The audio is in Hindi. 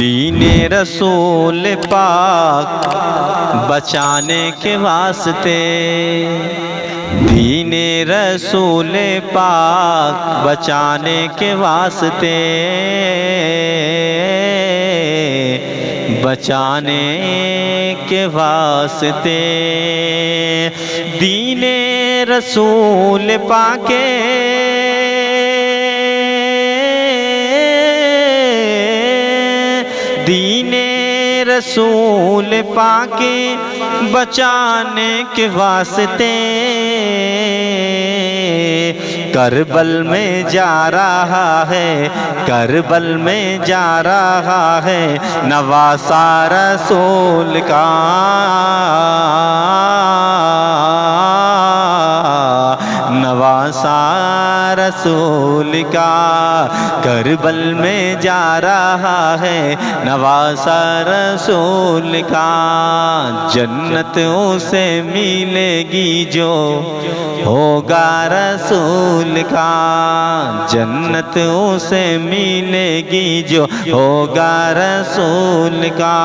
दीने रसूल पाक बचाने के वास्ते, दीने रसूल पाक बचाने के वास्ते, बचाने के वास्ते दीने रसूल पाके दीने रसूल पाके बचाने के वास्ते करबल में जा रहा है, करबल में जा रहा है नवासा रसूल का, नवासा रसूल का करबल में जा रहा है नवासा रसूल का। जन्नत उसे मिलेगी जो होगा रसूल का, जन्नत उसे मिलेगी जो होगा रसूल का।